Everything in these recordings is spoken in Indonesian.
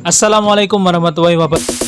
Assalamualaikum warahmatullahi wabarakatuh.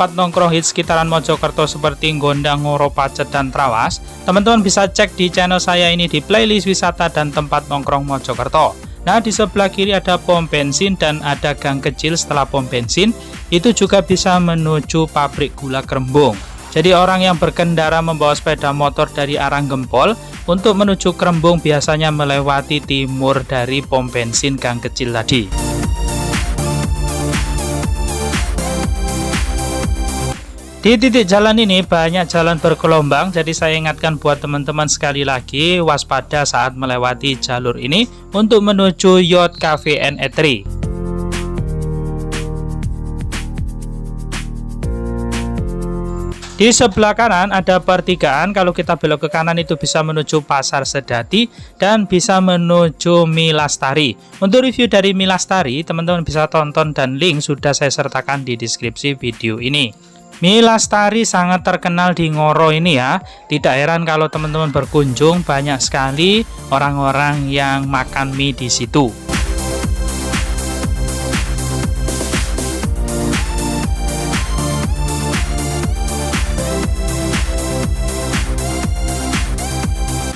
Tempat nongkrong hits sekitaran Mojokerto seperti Gondang, Ngoro, Pacet, dan Trawas, teman-teman bisa cek di channel saya ini di playlist wisata dan tempat nongkrong Mojokerto. Nah, di sebelah kiri ada pom bensin dan ada gang kecil setelah pom bensin, itu juga bisa menuju pabrik gula Krembung. Jadi orang yang berkendara membawa sepeda motor dari arah Gempol untuk menuju Krembung biasanya melewati timur dari pom bensin gang kecil tadi. Di titik jalan ini banyak jalan bergelombang, jadi saya ingatkan buat teman-teman sekali lagi waspada saat melewati jalur ini untuk menuju Yacht Cafe and Eatery. Di sebelah kanan ada pertigaan, kalau kita belok ke kanan itu bisa menuju Pasar Sedati dan bisa menuju Mie Lastari. Untuk review dari Mie Lastari, teman-teman bisa tonton dan link sudah saya sertakan di deskripsi video ini. Mie Lastari sangat terkenal di Ngoro ini ya. Tidak heran kalau teman-teman berkunjung banyak sekali orang-orang yang makan mie di situ.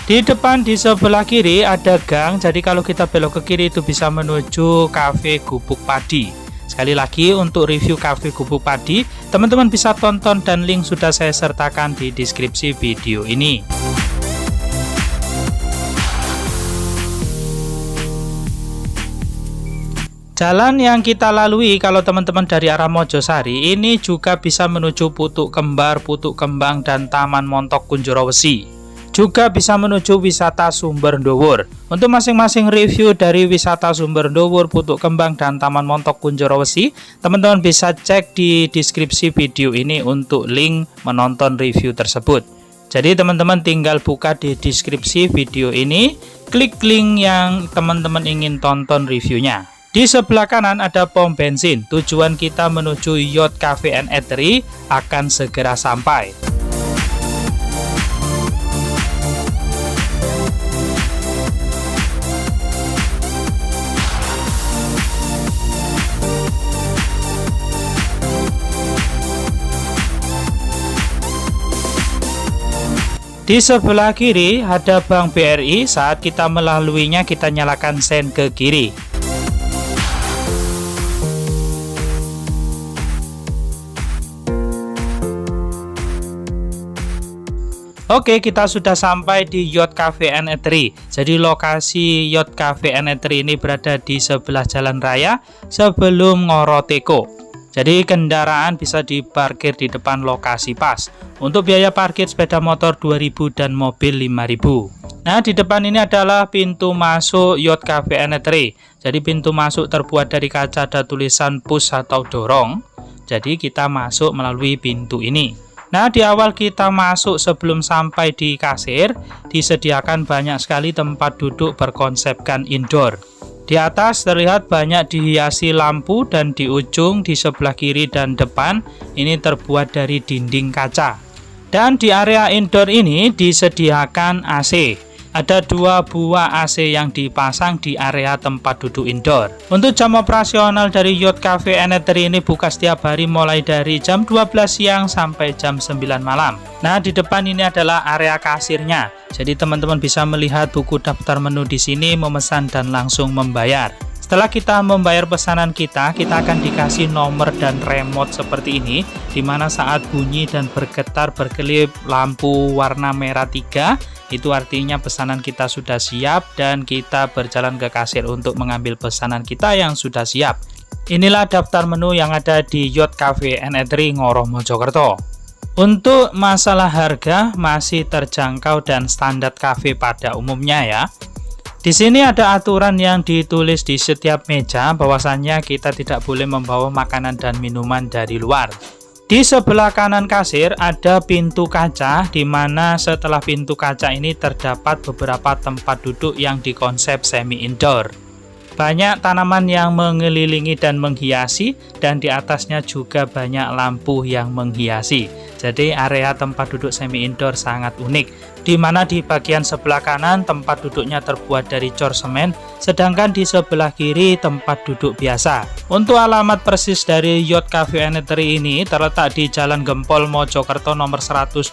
Di depan di sebelah kiri ada gang, jadi kalau kita belok ke kiri itu bisa menuju Cafe Gubuk Padi. Sekali lagi untuk review Cafe Gubuk Padi, teman-teman bisa tonton dan link sudah saya sertakan di deskripsi video ini. Jalan yang kita lalui kalau teman-teman dari arah Mojosari ini juga bisa menuju Putuk Kembar, Putuk Kembang, dan Taman Montok Kunjoro Wesi. juga bisa menuju wisata Sumber Ndowur. Untuk masing-masing review dari wisata Sumber Ndowur, Putuk Kembang, dan Taman Montok Kunjoro Wesi, teman-teman bisa cek di deskripsi video ini untuk link menonton review tersebut. Jadi teman-teman tinggal buka di deskripsi video ini, klik link yang teman-teman ingin tonton reviewnya. Di sebelah kanan ada pom bensin. Tujuan kita menuju Yacht Cafe and Eatery akan segera sampai. Di sebelah kiri ada Bank BRI. Saat kita melaluinya, kita nyalakan sen ke kiri. Oke, kita sudah sampai di Yacht Cafe and Eatery. Jadi lokasi Yacht Cafe and Eatery ini berada di sebelah jalan raya sebelum Ngoro Teko. Jadi kendaraan bisa diparkir di depan lokasi pas. Untuk biaya parkir sepeda motor 2.000 dan mobil 5.000. Nah, di depan ini adalah pintu masuk Yacht Cafe and Eatery. Jadi pintu masuk terbuat dari kaca, ada tulisan push atau dorong. Jadi kita masuk melalui pintu ini. Nah, di awal kita masuk sebelum sampai di kasir, disediakan banyak sekali tempat duduk berkonsepkan indoor. Di atas terlihat banyak dihiasi lampu dan di ujung di sebelah kiri dan depan ini terbuat dari dinding kaca. Dan di area indoor ini disediakan AC. Ada 2 buah AC yang dipasang di area tempat duduk indoor. Untuk jam operasional dari Yacht Cafe and Eatery ini buka setiap hari mulai dari jam 12 siang sampai jam 9 malam. Nah, di depan ini adalah area kasirnya. Jadi teman-teman bisa melihat buku daftar menu di sini, memesan dan langsung membayar. Setelah kita membayar pesanan kita akan dikasih nomor dan remote seperti ini, dimana saat bunyi dan bergetar berkelip lampu warna merah 3, itu artinya pesanan kita sudah siap dan kita berjalan ke kasir untuk mengambil pesanan kita yang sudah siap. Inilah daftar menu yang ada di Yacht Cafe and Eatery Ngoro Mojokerto. Untuk masalah harga masih terjangkau dan standar kafe pada umumnya ya. Di sini ada aturan yang ditulis di setiap meja bahwasannya kita tidak boleh membawa makanan dan minuman dari luar. Di sebelah kanan kasir ada pintu kaca, di mana setelah pintu kaca ini terdapat beberapa tempat duduk yang dikonsep semi indoor. Banyak tanaman yang mengelilingi dan menghiasi, dan di atasnya juga banyak lampu yang menghiasi. Jadi area tempat duduk semi indoor sangat unik, di mana di bagian sebelah kanan tempat duduknya terbuat dari cor semen, sedangkan di sebelah kiri tempat duduk biasa. Untuk alamat persis dari Yacht Cafe and Eatery ini terletak di Jalan Gempol Mojokerto nomor 102,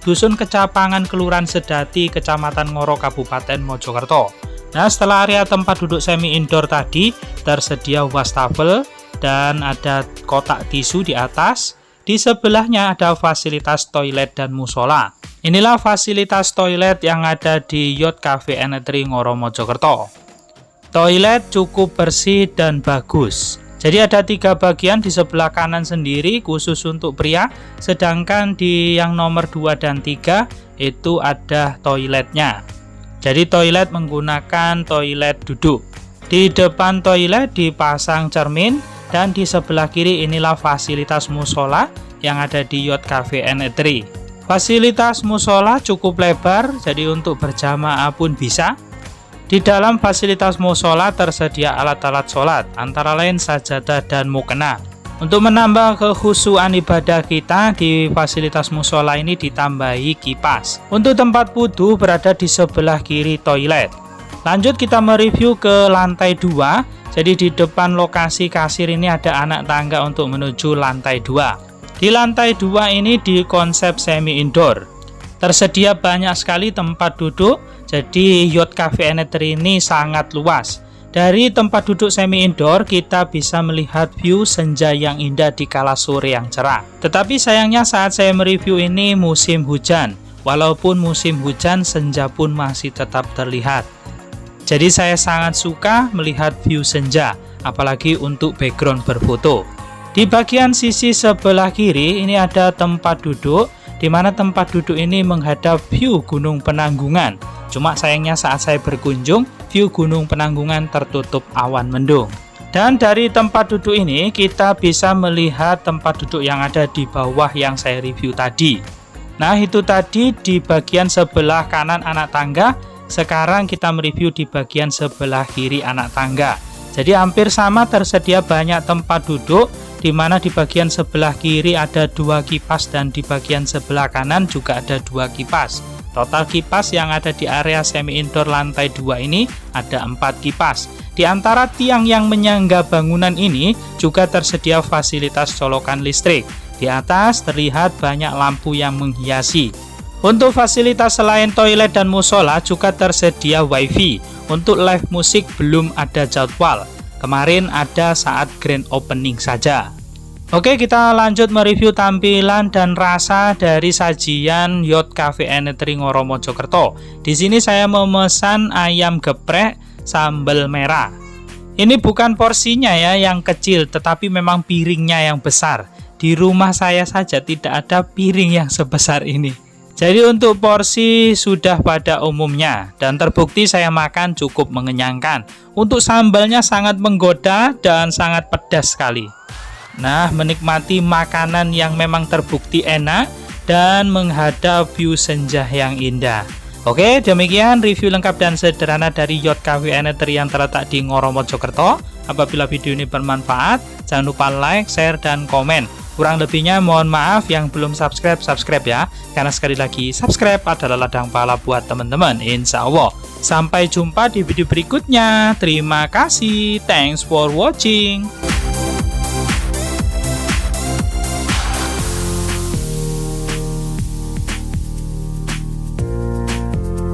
Dusun Kecapangan, Kelurahan Sedati, Kecamatan Ngoro, Kabupaten Mojokerto. Nah, setelah area tempat duduk semi indoor tadi, tersedia wastafel dan ada kotak tisu di atas. Di sebelahnya ada fasilitas toilet dan musola. Inilah fasilitas toilet yang ada di Yacht Cafe and Eatery Ngoro Mojokerto. Toilet cukup bersih dan bagus. Jadi ada 3 bagian, di sebelah kanan sendiri khusus untuk pria, sedangkan di yang nomor 2 dan 3 itu ada toiletnya. Jadi toilet menggunakan toilet duduk. Di depan toilet dipasang cermin, dan di sebelah kiri inilah fasilitas musola yang ada di Yacht Cafe and Eatery. Fasilitas musola cukup lebar, jadi untuk berjamaah pun bisa. Di dalam fasilitas musola tersedia alat-alat sholat, antara lain sajadah dan mukena. Untuk menambah kekhusyuan ibadah kita, di fasilitas musola ini ditambahi kipas. Untuk tempat wudhu berada di sebelah kiri toilet. Lanjut kita mereview ke lantai 2. Jadi di depan lokasi kasir ini ada anak tangga untuk menuju lantai 2. Di lantai 2 ini di konsep semi indoor. Tersedia banyak sekali tempat duduk. Jadi Yacht Cafe and Eatery ini sangat luas. Dari tempat duduk semi indoor kita bisa melihat view senja yang indah di kala sore yang cerah. Tetapi sayangnya saat saya mereview ini musim hujan. Walaupun musim hujan, senja pun masih tetap terlihat. Jadi saya sangat suka melihat view senja, apalagi untuk background berfoto. Di bagian sisi sebelah kiri ini ada tempat duduk, di mana tempat duduk ini menghadap view Gunung Penanggungan. Cuma sayangnya saat saya berkunjung, view Gunung Penanggungan tertutup awan mendung. Dan dari tempat duduk ini kita bisa melihat tempat duduk yang ada di bawah yang saya review tadi. Nah, itu tadi di bagian sebelah kanan anak tangga. Sekarang kita mereview di bagian sebelah kiri anak tangga. Jadi hampir sama, tersedia banyak tempat duduk, di mana di bagian sebelah kiri ada 2 kipas dan di bagian sebelah kanan juga ada 2 kipas. Total kipas yang ada di area semi indoor lantai 2 ini ada 4 kipas. Di antara tiang yang menyangga bangunan ini juga tersedia fasilitas colokan listrik. Di atas terlihat banyak lampu yang menghiasi. Untuk fasilitas selain toilet dan musola juga tersedia wifi. Untuk live musik belum ada jadwal. Kemarin ada saat grand opening saja. Oke, kita lanjut mereview tampilan dan rasa dari sajian Yacht Cafe & Eatery Ngoro Mojokerto. Di sini saya memesan ayam geprek sambal merah. Ini bukan porsinya ya yang kecil, tetapi memang piringnya yang besar. Di rumah saya saja tidak ada piring yang sebesar ini. Jadi untuk porsi sudah pada umumnya dan terbukti saya makan cukup mengenyangkan. Untuk sambalnya sangat menggoda dan sangat pedas sekali. Nah, menikmati makanan yang memang terbukti enak dan menghadap view senja yang indah. Oke, demikian review lengkap dan sederhana dari Yacht Cafe & Eatery yang terletak di Ngoro Mojokerto. Apabila video ini bermanfaat, jangan lupa like, share, dan komen. Kurang lebihnya mohon maaf, yang belum subscribe ya, karena sekali lagi subscribe adalah ladang pahala buat teman-teman, insya Allah. Sampai jumpa di video berikutnya. Terima kasih, thanks for watching.